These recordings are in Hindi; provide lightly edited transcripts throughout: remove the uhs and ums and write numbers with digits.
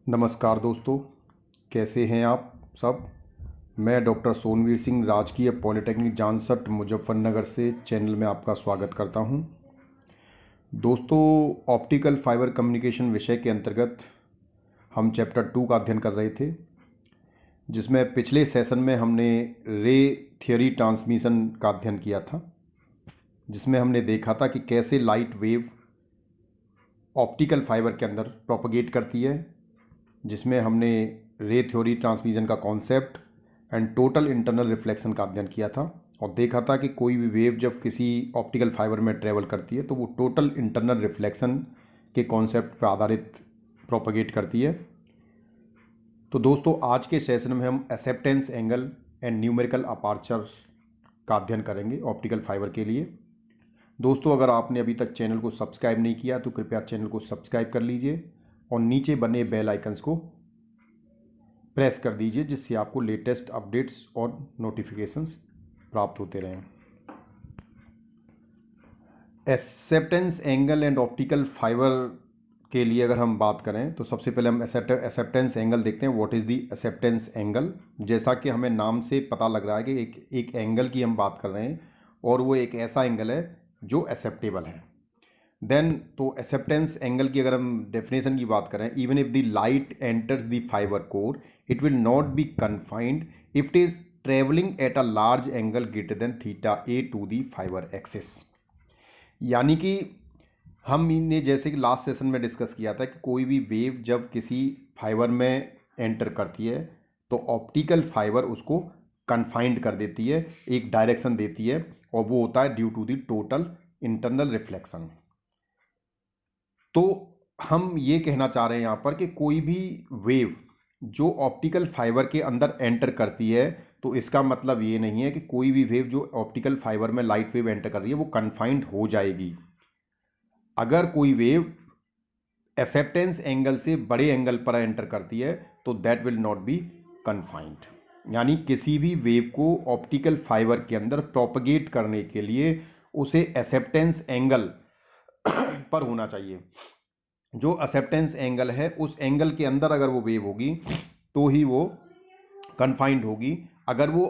नमस्कार दोस्तों, कैसे हैं आप सब। मैं डॉक्टर सोनवीर सिंह राजकीय पॉलिटेक्निक जानसठ मुजफ्फरनगर से चैनल में आपका स्वागत करता हूं। दोस्तों, ऑप्टिकल फाइबर कम्युनिकेशन विषय के अंतर्गत हम चैप्टर 2 का अध्ययन कर रहे थे, जिसमें पिछले सेशन में हमने रे थियरी ट्रांसमिशन का अध्ययन किया था, जिसमें हमने देखा था कि कैसे लाइट वेव ऑप्टिकल फाइबर के अंदर प्रोपगेट करती है, जिसमें हमने रे थ्योरी ट्रांसमिशन का concept and total internal reflection का अध्ययन किया था और देखा था कि कोई भी वेव जब किसी ऑप्टिकल फाइबर में ट्रेवल करती है तो वो टोटल इंटरनल रिफ्लेक्शन के कॉन्सेप्ट पर आधारित प्रोपगेट करती है। तो दोस्तों, आज के सेशन में हम acceptance angle and numerical aperture का अध्ययन करेंगे ऑप्टिकल फाइबर के लिए। दोस्तों, अगर आपने अभी तक चैनल को सब्सक्राइब नहीं किया तो कृपया चैनल को सब्सक्राइब कर लीजिए और नीचे बने बेल आइकन्स को प्रेस कर दीजिए, जिससे आपको लेटेस्ट अपडेट्स और नोटिफिकेशंस प्राप्त होते रहें। Acceptance angle and optical fibre के लिए अगर हम बात करें तो सबसे पहले हम एक्सेप्टेंस एंगल देखते हैं। What is the acceptance angle. जैसा कि हमें नाम से पता लग रहा है कि एक एंगल की हम बात कर रहे हैं और वो एक ऐसा एंगल है जो एक्सेप्टेबल है। देन तो एक्सेप्टेंस एंगल की अगर हम डेफिनेशन की बात करें, even if the light enters the fibre core it will not be confined if it is travelling at a large angle greater than theta A to the fibre axis. यानी कि हमने जैसे कि लास्ट सेशन में डिस्कस किया था कि कोई भी वेव जब किसी फाइबर में एंटर करती है तो ऑप्टिकल फाइबर उसको कन्फाइंड कर देती है, एक डायरेक्शन देती है, और वो होता है due to the total internal reflection. तो हम ये कहना चाह रहे हैं यहाँ पर कि कोई भी वेव जो ऑप्टिकल फाइबर के अंदर एंटर करती है तो इसका मतलब ये नहीं है कि कोई भी वेव जो ऑप्टिकल फाइबर में लाइट वेव एंटर कर रही है वो कन्फाइंड हो जाएगी। अगर कोई वेव एक्सेप्टेंस एंगल से बड़े एंगल पर एंटर करती है तो that will not be confined. यानी किसी भी वेव को ऑप्टिकल फाइबर के अंदर प्रोपगेट करने के लिए उसे एक्सेप्टेंस एंगल पर होना चाहिए। जो एक्सेप्टेंस एंगल है उस एंगल के अंदर अगर वो वेव होगी तो ही वो कन्फाइंड होगी। अगर वो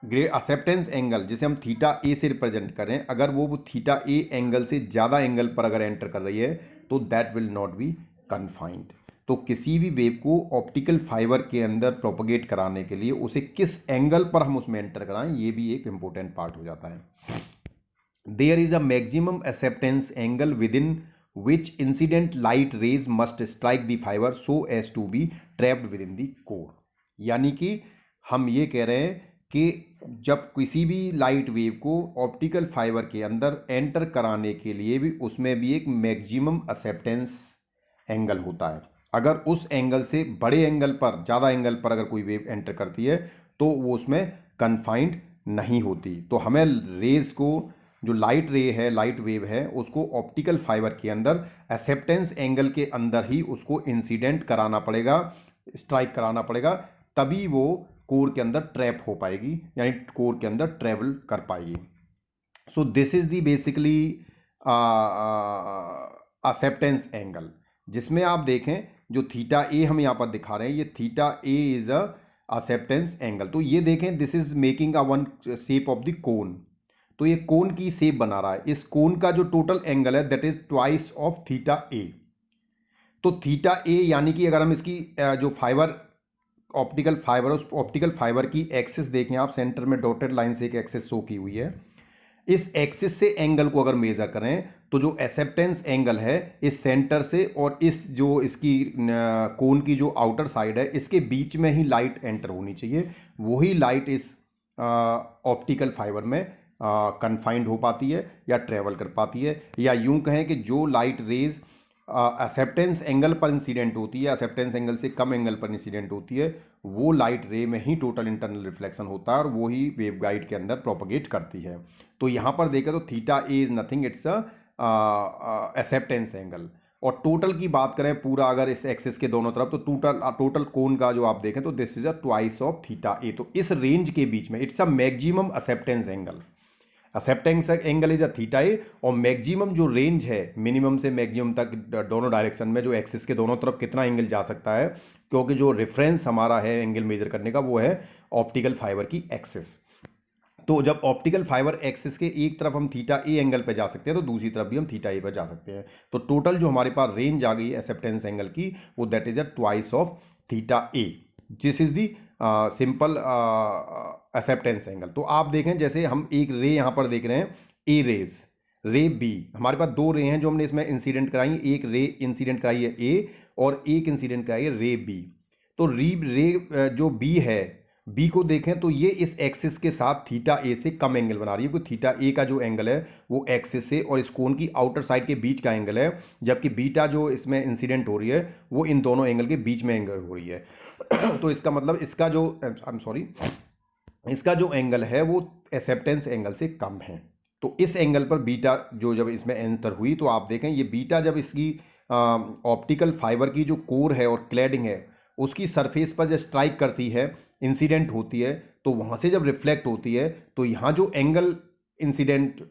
एक्सेप्टेंस एंगल जिसे हम थीटा ए से रिप्रेजेंट करें, अगर वो थीटा ए एंगल से ज़्यादा एंगल पर अगर एंटर कर रही है तो that will not be confined. तो किसी भी वेव को ऑप्टिकल फाइबर के अंदर प्रोपगेट कराने के लिए उसे किस एंगल पर हम उसमें एंटर कराएं, ये भी एक इंपॉर्टेंट पार्ट हो जाता है। There is a maximum acceptance angle within which incident light rays must strike the fiber so as to be trapped within the core। यानी कि हम ये कह रहे हैं कि जब किसी भी लाइट वेव को ऑप्टिकल फाइबर के अंदर एंटर कराने के लिए भी उसमें भी एक मैक्सिमम एक्सेप्टेंस एंगल होता है। अगर उस एंगल से बड़े एंगल पर, ज़्यादा एंगल पर अगर कोई वेव एंटर करती है तो वो उसमें कन्फाइंड नहीं होती। तो हमें रेज को, जो लाइट रे है, लाइट वेव है, उसको ऑप्टिकल फाइबर के अंदर एक्सेप्टेंस एंगल के अंदर ही उसको इंसिडेंट कराना पड़ेगा, स्ट्राइक कराना पड़ेगा, तभी वो कोर के अंदर ट्रैप हो पाएगी, यानी कोर के अंदर ट्रेवल कर पाएगी। So this is the basically acceptance angle, जिसमें आप देखें जो थीटा ए हम यहाँ पर दिखा रहे हैं, ये theta A is a acceptance angle. तो ये देखें, this is making a one shape of the cone. तो ये कोन की शेप बना रहा है। इस कोन का जो टोटल एंगल है that is twice of theta A. तो थीटा ए यानी कि अगर हम इसकी जो फाइबर, ऑप्टिकल फाइबर, उस ऑप्टिकल फाइबर की एक्सिस देखें आप, सेंटर में डॉटेड लाइन से एक एक्सिस शो की हुई है। इस एक्सिस से एंगल को अगर मेजर करें तो जो एक्सेप्टेंस एंगल है इस सेंटर से और इस जो इसकी कोन की जो आउटर साइड है इसके बीच में ही लाइट एंटर होनी चाहिए। वही लाइट इस ऑप्टिकल फाइबर में कन्फाइंड हो पाती है या ट्रेवल कर पाती है। या यूं कहें कि जो लाइट रेज एक्सेप्टेंस एंगल पर इंसिडेंट होती है, एक्सेप्टेंस एंगल से कम एंगल पर इंसिडेंट होती है, वो लाइट रे में ही टोटल इंटरनल रिफ्लेक्शन होता है और वो ही वेवगाइड के अंदर प्रोपगेट करती है। तो यहाँ पर देखें तो theta A is nothing, it's acceptance angle. और टोटल की बात करें पूरा, अगर इस एक्सिस के दोनों तरफ, तो टोटल कोन का जो आप देखें तो this is a twice of theta A. तो इस रेंज के बीच में it's a maximum acceptance angle. Acceptance angle is a theta A, और मैक्सिमम जो रेंज है मिनिमम से मैक्सिमम तक दोनों डायरेक्शन में जो एक्सिस के दोनों तरफ कितना एंगल जा सकता है, क्योंकि जो रेफरेंस हमारा है एंगल मेजर करने का वो है ऑप्टिकल फाइबर की एक्सिस। तो जब ऑप्टिकल फाइबर एक्सिस के एक तरफ हम थीटा ए एंगल पे जा सकते हैं तो दूसरी तरफ भी हम थीटा ए पर जा सकते हैं। तो टोटल जो हमारे पास रेंज आ गई एक्सेप्टेंस एंगल की वो that is a twice of theta A. This is the simple acceptance angle. तो आप देखें जैसे हम एक रे यहाँ पर देख रहे हैं, ए रेज, रे बी, हमारे पास दो रे हैं जो हमने इसमें इंसिडेंट कराई, एक रे इंसिडेंट कराई है ए और एक इंसिडेंट कराई है रे बी। तो रे जो बी है, बी को देखें तो ये इस एक्सिस के साथ थीटा ए से कम एंगल बना रही है, क्योंकि थीटा ए का जो एंगल है वो एक्सिस से और इस कोन की आउटर साइड के बीच का एंगल है, जबकि बीटा जो इसमें इंसिडेंट हो रही है वो इन दोनों एंगल के बीच में एंगल हो रही है। तो इसका मतलब इसका जो इसका जो एंगल है वो एक्सेप्टेंस एंगल से कम है। तो इस एंगल पर बीटा जो जब इसमें एंटर हुई तो आप देखें ये बीटा जब इसकी ऑप्टिकल फाइबर की जो कोर है और क्लैडिंग है उसकी सरफेस पर जब स्ट्राइक करती है, इंसिडेंट होती है, तो वहाँ से जब रिफ्लेक्ट होती है तो यहाँ जो एंगल इंसिडेंट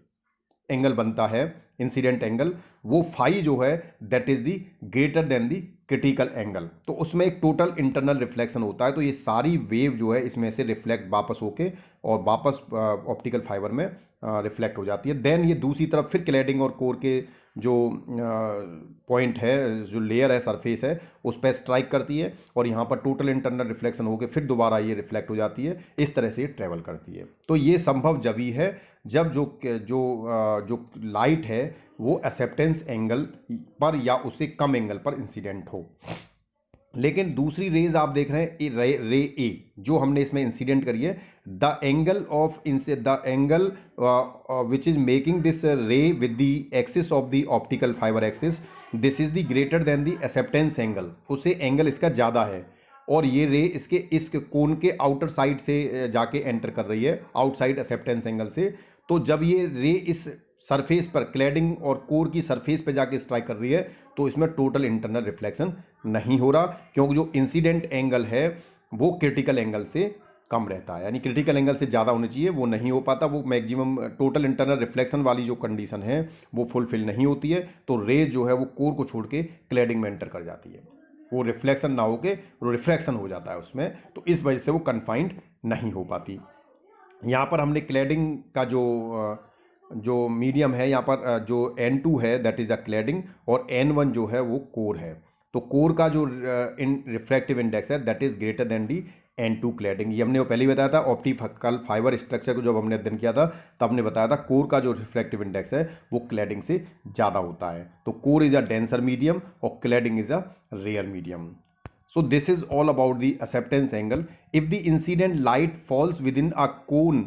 एंगल बनता है, इंसिडेंट एंगल, वो फाई जो है that is the greater than the critical angle. तो उसमें एक टोटल इंटरनल रिफ्लेक्शन होता है। तो ये सारी वेव जो है इसमें से रिफ्लेक्ट वापस होके और वापस ऑप्टिकल फाइबर में रिफ्लेक्ट हो जाती है। देन ये दूसरी तरफ फिर क्लैडिंग और कोर के जो पॉइंट है, जो लेयर है, सरफेस है, उस पर स्ट्राइक करती है और यहाँ पर टोटल इंटरनल रिफ्लेक्शन होकर फिर दोबारा ये रिफ्लेक्ट हो जाती है। इस तरह से ये ट्रेवल करती है। तो ये संभव जब ही है जब जो लाइट है वो एक्सेप्टेंस एंगल पर या उससे कम एंगल पर इंसिडेंट हो। लेकिन दूसरी रेज आप देख रहे हैं रे ए जो हमने इसमें इंसिडेंट करी है, the angle which is making this ray with the axis of the optical fibre axis, this is the greater than the acceptance angle, उससे एंगल इसका ज़्यादा है और ये रे इस कोन के आउटर साइड से जाके एंटर कर रही है, आउटसाइड एक्सेप्टेंस एंगल से। तो जब ये रे इस सरफेस पर, क्लैडिंग और कोर की सरफेस पर जाके स्ट्राइक कर रही है तो इसमें टोटल इंटरनल रिफ्लेक्शन नहीं हो रहा, क्योंकि जो इंसिडेंट एंगल है वो क्रिटिकल एंगल से कम रहता है, यानी क्रिटिकल एंगल से ज़्यादा होनी चाहिए, वो नहीं हो पाता। वो मैक्सिमम टोटल इंटरनल रिफ्लेक्शन वाली जो कंडीशन है वो फुलफिल नहीं होती है। तो रे जो है वो कोर को छोड़ के क्लैडिंग में एंटर कर जाती है, वो रिफ्लेक्शन ना होके रिफ्रैक्शन हो जाता है उसमें, तो इस वजह से वो कन्फाइंड नहीं हो पाती। यहाँ पर हमने क्लैडिंग का जो मीडियम है, यहाँ पर जो N2 है दैट इज अ क्लैडिंग और N1 जो है वो कोर है। तो कोर का जो रिफ्रैक्टिव इंडेक्स है that is greater than the N2 cladding. ये हमने पहले ही बताया था, ऑप्टिकल फाइबर स्ट्रक्चर को जब हमने अध्ययन किया था तब हमने बताया था कोर का जो रिफ्रैक्टिव इंडेक्स है वो क्लैडिंग से ज़्यादा होता है। तो core is a denser medium और cladding is a rare medium. So this is all about the acceptance angle. If the incident light falls within a cone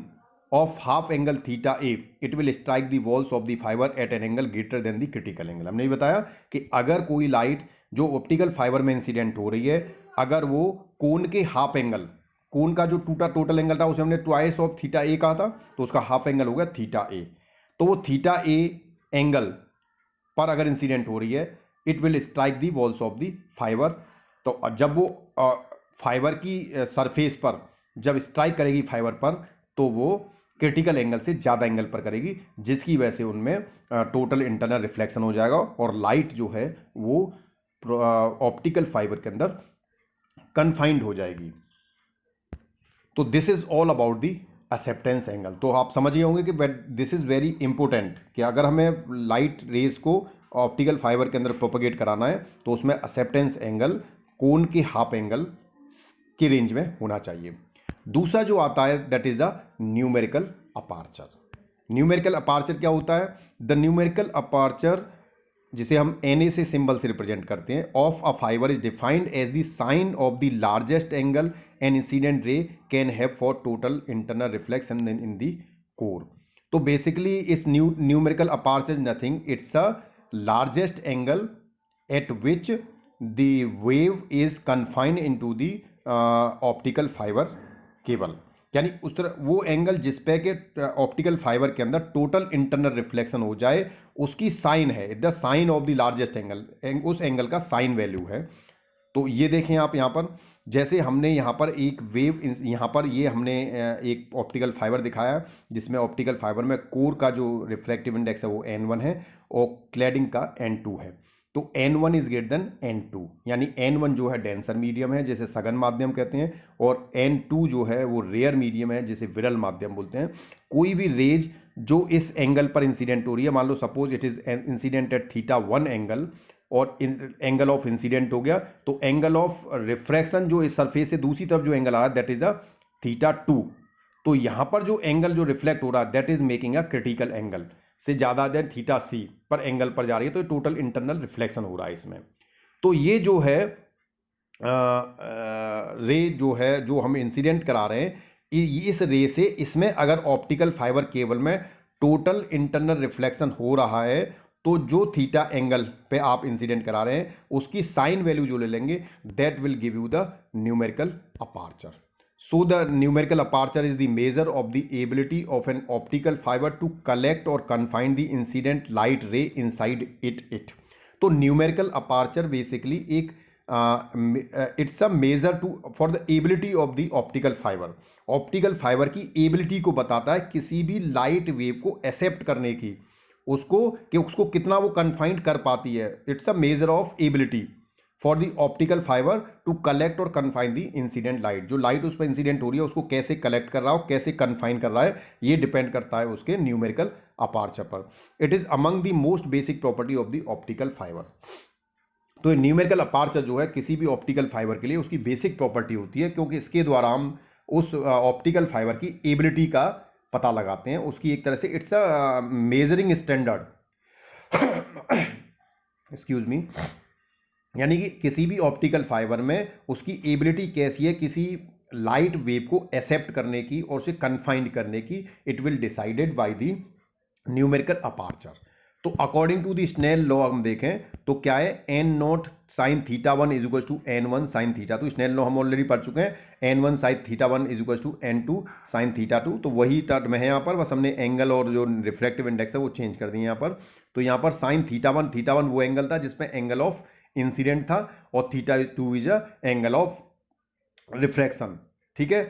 of half angle theta A, it will strike the walls of the fiber at an angle greater than the critical angle. हमने ये बताया कि अगर कोई लाइट जो ऑप्टिकल फाइबर में इंसिडेंट हो रही है, अगर वो कोन के हाफ एंगल, कोन का जो टोटल एंगल था उसे हमने ट्वाइस ऑफ थीटा ए कहा था, तो उसका हाफ एंगल हो गया थीटा ए। तो वो थीटा ए एंगल पर अगर इंसिडेंट हो रही है, it will strike the walls of the fibre. तो जब वो फाइबर की सरफेस पर जब स्ट्राइक करेगी फाइबर पर तो वो क्रिटिकल एंगल से ज़्यादा एंगल पर करेगी, जिसकी वजह से उनमें टोटल इंटरनल रिफ्लेक्शन हो जाएगा और लाइट जो है वो ऑप्टिकल फाइबर के अंदर कन्फाइंड हो जाएगी। तो this is all about the acceptance angle. तो आप समझ गए होंगे कि दिस इज वेरी इंपॉर्टेंट कि अगर हमें लाइट रेज को ऑप्टिकल फाइबर के अंदर प्रोपगेट कराना है तो उसमें एक्सेप्टेंस एंगल कोन के हाफ एंगल की रेंज में होना चाहिए। दूसरा जो आता है that is the numerical aperture. Numerical aperture क्या होता है? द न्यूमेरिकल अपार्चर, जिसे हम Na से सिंबल से रिप्रेजेंट करते हैं, of a fibre is defined as the sine of the largest angle an incident ray can have for total internal reflection in the core. तो बेसिकली इस numerical aperture is nothing, it's a largest angle at which the wave is confined into the optical fibre cable, यानी उस तरह वो एंगल जिस पे के ऑप्टिकल फाइबर के अंदर टोटल इंटरनल रिफ्लेक्शन हो जाए, उसकी साइन है the sine of the largest angle, उस एंगल का साइन वैल्यू है। तो ये देखें आप यहाँ पर, जैसे हमने यहाँ पर एक वेव, यहाँ पर ये हमने एक ऑप्टिकल फाइबर दिखाया जिसमें ऑप्टिकल फाइबर में कोर का जो रिफ्लेक्टिव इंडेक्स है वो N1 है और क्लैडिंग का N2 है। तो N1 is greater than N2, यानी N1 जो है डेंसर मीडियम है जिसे सघन माध्यम कहते हैं, और N2 जो है वो रेयर मीडियम है जिसे विरल माध्यम बोलते हैं। कोई भी रेज जो इस एंगल पर इंसिडेंट हो रही है, मान लो suppose it is incident at θ1 angle और एंगल ऑफ इंसिडेंट हो गया, तो एंगल ऑफ रिफ्रैक्शन जो इस सरफेस से दूसरी तरफ जो एंगल आ रहा है दैट इज अ θ2। तो यहां पर जो एंगल जो रिफ्लेक्ट हो रहा है that is making a critical angle, से ज्यादा देन θc पर एंगल पर जा रही है, तो टोटल इंटरनल रिफ्लेक्शन हो रहा है इसमें। तो ये जो है रे जो है जो हम इंसिडेंट करा रहे हैं, इस रे से इसमें अगर ऑप्टिकल फाइबर केबल में टोटल इंटरनल रिफ्लेक्शन हो रहा है तो जो थीटा एंगल पे आप इंसिडेंट करा रहे हैं उसकी साइन वैल्यू जो ले लेंगे that will give you the numerical aperture. So the numerical aperture is the measure of the ability of an optical fiber to collect or confine the incident light ray inside it. तो numerical aperture basically एक it's a measure to for the ability of the optical fiber. Optical fibre की एबिलिटी को बताता है किसी भी लाइट वेव को एक्सेप्ट करने की, उसको कितना वो कन्फाइंड कर पाती है। It's a measure of ability for the optical fibre to collect और कन्फाइन द इंसिडेंट लाइट। जो लाइट उस पर इंसिडेंट हो रही है उसको कैसे कलेक्ट कर रहा हो, कैसे कन्फाइन कर रहा है, ये डिपेंड करता है उसके न्यूमेरिकल अपार्चर पर। It is among the most basic property of the optical fibre. तो न्यूमेरिकल अपार्चर जो है किसी भी ऑप्टिकल फाइबर के लिए उसकी बेसिक प्रॉपर्टी होती है, क्योंकि इसके द्वारा हम उस ऑप्टिकल फाइबर की एबिलिटी का पता लगाते हैं। उसकी एक तरह से it's a measuring standard, excuse me, यानी कि किसी भी ऑप्टिकल फाइबर में उसकी एबिलिटी कैसी है किसी लाइट वेव को एक्सेप्ट करने की और उसे कन्फाइंड करने की, it will decided by the numerical aperture. तो according to the Snell law हम देखें तो क्या है, n naught sine θ1 is equal to n1 sine theta. तो स्नेल लॉ हम ऑलरेडी पढ़ चुके हैं, n1 sine θ1 is equal to n2 sine θ2। तो वही टर्म है यहाँ पर, बस हमने एंगल और जो रिफ्लेक्टिव इंडेक्स है वो चेंज कर दिए यहाँ पर। तो यहाँ पर साइन θ1 वो एंगल था जिसमें एंगल ऑफ इंसिडेंट था और θ2 is a angle of refraction. ठीक है,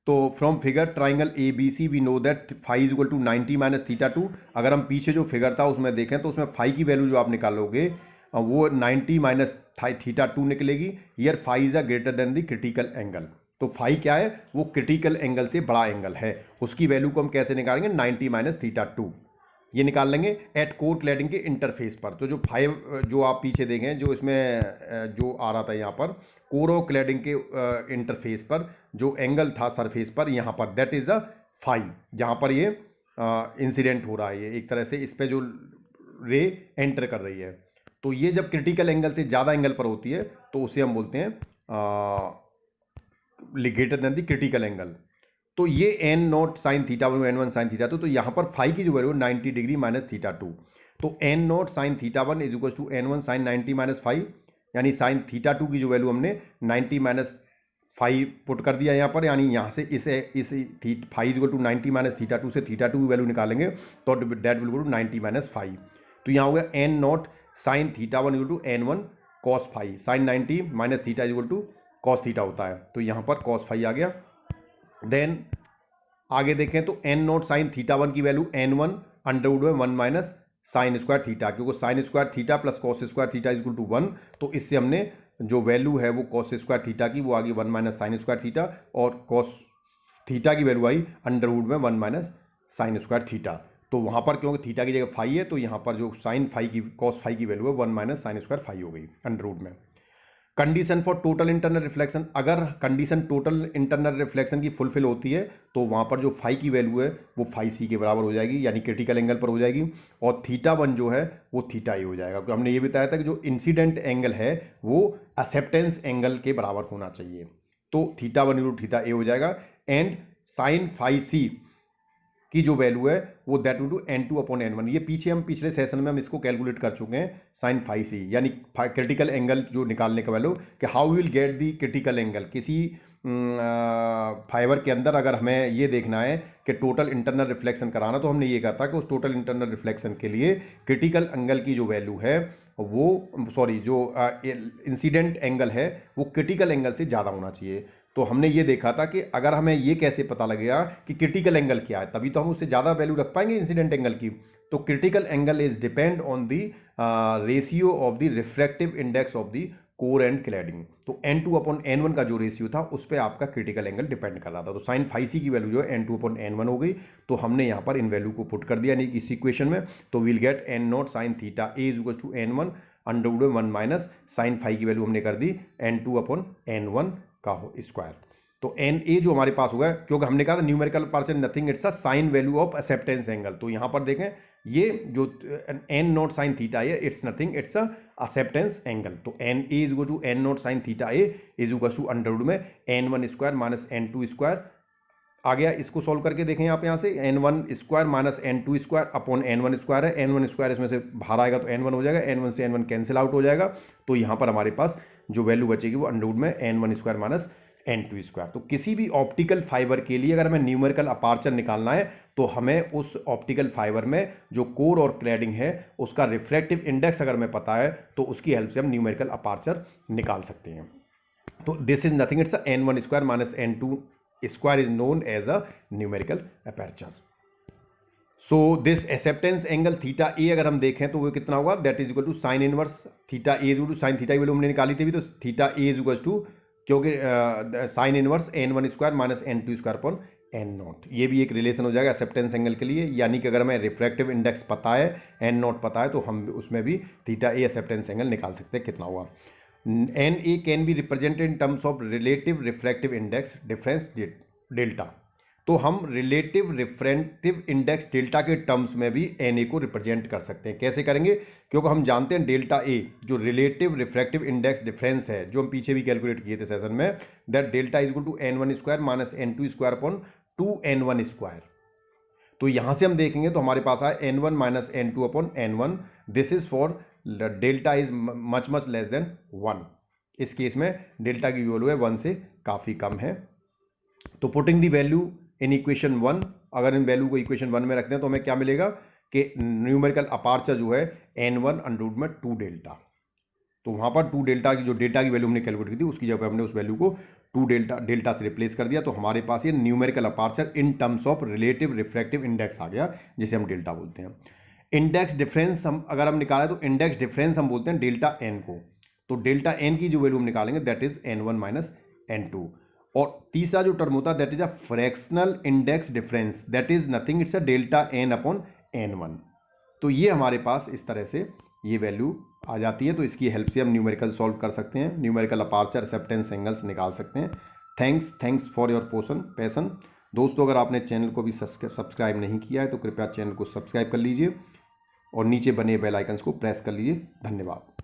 तो from figure triangle A B C we know that phi is equal to 90 minus θ2। अगर हम पीछे जो फिगर था उसमें देखें तो उसमें फाई की वैल्यू जो आप निकालोगे वो 90 माइनस θ2 निकलेगी। Here phi is a greater than the critical angle. तो फाई क्या है, वो क्रिटिकल एंगल से बड़ा एंगल है, उसकी वैल्यू को हम कैसे निकालेंगे, 90 माइनस θ2 ये निकाल लेंगे एट कोर क्लैडिंग के इंटरफेस पर। तो जो फाइव जो आप पीछे देखें जो इसमें जो आ रहा था यहाँ पर कोर और क्लैडिंग के इंटरफेस पर जो एंगल था सरफेस पर यहाँ पर दैट इज अ फाई, जहाँ पर ये इंसिडेंट हो रहा है, ये एक तरह से इस पर जो रे एंटर कर रही है। तो ये जब क्रिटिकल एंगल से ज़्यादा एंगल पर होती है तो उसे हम बोलते हैं greater than the critical angle. तो ये n naught sine θ1 n one sine θ2, तो यहाँ पर फाई की जो वैल्यू 90 डिग्री माइनस θ2। तो n naught sine θ1 is equal to n one sine 90 minus five, यानी साइन θ2 की जो वैल्यू हमने 90 माइनस फाइव पुट कर दिया यहाँ पर, यानी यहाँ से इस five is equal to 90 minus θ2 से θ2 की वैल्यू निकालेंगे तो that will equal to 90 minus five. तो यहाँ हो गया n naught sine θ1 equal to n one cos five, sine 90 minus theta equal to cos theta होता है, तो यहाँ पर कॉस फाइव आ गया। देन आगे देखें तो एन नॉट साइन θ1 की वैल्यू n1 अंडर रूट में 1 माइनस साइन स्क्वायर थीटा, क्योंकि sine square theta plus cos square theta equal to 1, तो इससे हमने जो वैल्यू है वो कॉस स्क्वायर थीटा की वो आ गई 1 माइनस साइन स्क्वायर थीटा, और कॉस थीटा की वैल्यू आई अंडर रूट में 1 माइनस साइन स्क्वायर थीटा। तो वहाँ पर क्योंकि थीटा की जगह फाई है तो यहाँ पर जो साइन फाई की कॉस फाई की वैल्यू है 1 माइनस साइन स्क्वायर फाई हो गई अंडर रूट में। Condition for total internal reflection, अगर कंडीशन टोटल इंटरनल रिफ्लेक्शन की फुलफिल होती है तो वहाँ पर जो फाई की वैल्यू है वो फाई सी के बराबर हो जाएगी, यानी क्रिटिकल एंगल पर हो जाएगी, और θ1 जो है वो थीटा ए हो जाएगा। तो हमने ये बताया था कि जो इंसिडेंट एंगल है वो एक्सेप्टेंस एंगल के बराबर होना चाहिए, तो θ1 इक्वल टू थीटा ए हो जाएगा। एंड साइन फाई सी की जो वैल्यू है वो that to n2 upon n1, ये पीछे हम पिछले सेशन में हम इसको कैलकुलेट कर चुके हैं साइन फाई सी, यानी क्रिटिकल एंगल जो निकालने का वैल्यू कि how will get the critical angle. किसी फाइबर के अंदर अगर हमें ये देखना है कि टोटल इंटरनल रिफ्लेक्शन कराना, तो हमने ये कहा था कि उस टोटल इंटरनल रिफ्लेक्शन के लिए क्रिटिकल एंगल की जो वैल्यू है वो सॉरी जो इंसिडेंट एंगल है वो क्रिटिकल एंगल से ज़्यादा होना चाहिए। तो हमने ये देखा था कि अगर हमें ये कैसे पता लगेगा कि क्रिटिकल एंगल क्या है, तभी तो हम उससे ज़्यादा वैल्यू रख पाएंगे इंसिडेंट एंगल की। तो critical angle is depend on the ratio of the refractive index of the core and cladding. तो N2/N1 का जो रेशियो था उस पर आपका क्रिटिकल एंगल डिपेंड कर रहा था। तो साइन फाई सी की वैल्यू जो है N2/N1 हो गई। तो हमने यहाँ पर इन वैल्यू को पुट कर दिया यानी इस इक्वेशन में। तो will get N0 sine theta A is equal to N1 under 1 minus sine phi की वैल्यू हमने कर दी N2/N1 का स्क्वायर। तो एन ए जो हमारे पास हुआ है, क्योंकि हमने कहा था numerical partial nothing it's a sine value of acceptance angle. तो यहाँ पर देखें ये जो N0 साइन थीटा है it's nothing it's a acceptance angle. तो n a is equal to N0 sine theta A is equal to under root में N1 square minus N2 square आ गया। इसको सॉल्व करके देखें आप यहाँ से N1 square minus N2 square upon N1 square है। N1 स्क्वायर इसमें से बाहर आएगा तो N1 हो जाएगा, N1 से N1 कैंसिल आउट हो जाएगा। तो यहाँ पर हमारे पास जो वैल्यू बचेगी वो अंडर रूट में N1 square minus N2 square. तो किसी भी ऑप्टिकल फाइबर के लिए अगर हमें न्यूमेरिकल अपार्चर निकालना है तो हमें उस ऑप्टिकल फाइबर में जो कोर और क्लैडिंग है उसका रिफ्रैक्टिव इंडेक्स अगर हमें पता है तो उसकी हेल्प से हम न्यूमेरिकल अपार्चर निकाल सकते हैं। तो this is nothing it's N1 square minus N2 square is known as a numerical aperture. So this acceptance angle theta a अगर हम देखें तो वो कितना होगा, that is equal to sine inverse theta A is equal to sine theta की वैल्यू हमने निकाली थी। तो theta A is equal to क्योंकि sine inverse N1 square minus N2 square upon N0। ये भी एक रिलेशन हो जाएगा एक्सेप्टेंस एंगल के लिए, यानी कि अगर हमें रिफ्रैक्टिव इंडेक्स पता है N0 पता है तो हम उसमें भी थीटा ए एक्सेप्टेंस एंगल निकाल सकते हैं कितना हुआ। N A can be represented in terms of relative refractive index difference delta. तो हम रिलेटिव रिफ्रैक्टिव इंडेक्स डेल्टा के टर्म्स में भी एन ए को रिप्रेजेंट कर सकते हैं। कैसे करेंगे, क्योंकि हम जानते हैं डेल्टा ए जो रिलेटिव रिफ्रैक्टिव इंडेक्स डिफरेंस है जो हम पीछे भी कैलकुलेट किए थे सेशन में, that delta is equal to N1 square minus N2 square upon 2N1 square. तो यहां से हम देखेंगे तो हमारे पास आए N1 minus N2 upon N1। This is for delta is much much less than 1। इस केस में डेल्टा की वैल्यू है 1 से काफ़ी कम है। तो putting the value in equation 1, अगर इन वैल्यू को इक्वेशन 1 में रखते हैं तो हमें क्या मिलेगा कि न्यूमेरिकल अपार्चर जो है N1 अंडर रूट में 2 डेल्टा। तो वहाँ पर 2 डेल्टा की जो डेल्टा की वैल्यू हमने कैलकुलेट की थी उसकी जगह हमने उस वैल्यू को 2 डेल्टा से रिप्लेस कर दिया। तो हमारे पास ये numerical aperture in terms of relative refractive index आ गया, जिसे हम डेल्टा बोलते हैं। इंडेक्स डिफरेंस हम अगर हम निकालें तो इंडेक्स डिफरेंस हम बोलते हैं डेल्टा एन को। तो डेल्टा एन की जो वैल्यू हम निकालेंगे that is N1 minus N2। और तीसरा जो टर्म होता है that is a fractional index difference, that is nothing it's a delta N upon N1। तो ये हमारे पास इस तरह से ये वैल्यू आ जाती है। तो इसकी हेल्प से हम न्यूमेरिकल सॉल्व कर सकते हैं, न्यूमेरिकल अपार्चर एक्सेप्टेंस एंगल्स निकाल सकते हैं। Thanks for your passion. दोस्तों, अगर आपने चैनल को भी सब्सक्राइब नहीं किया है तो कृपया चैनल को सब्सक्राइब कर लीजिए और नीचे बने बेल आइकन्स को प्रेस कर लीजिए। धन्यवाद।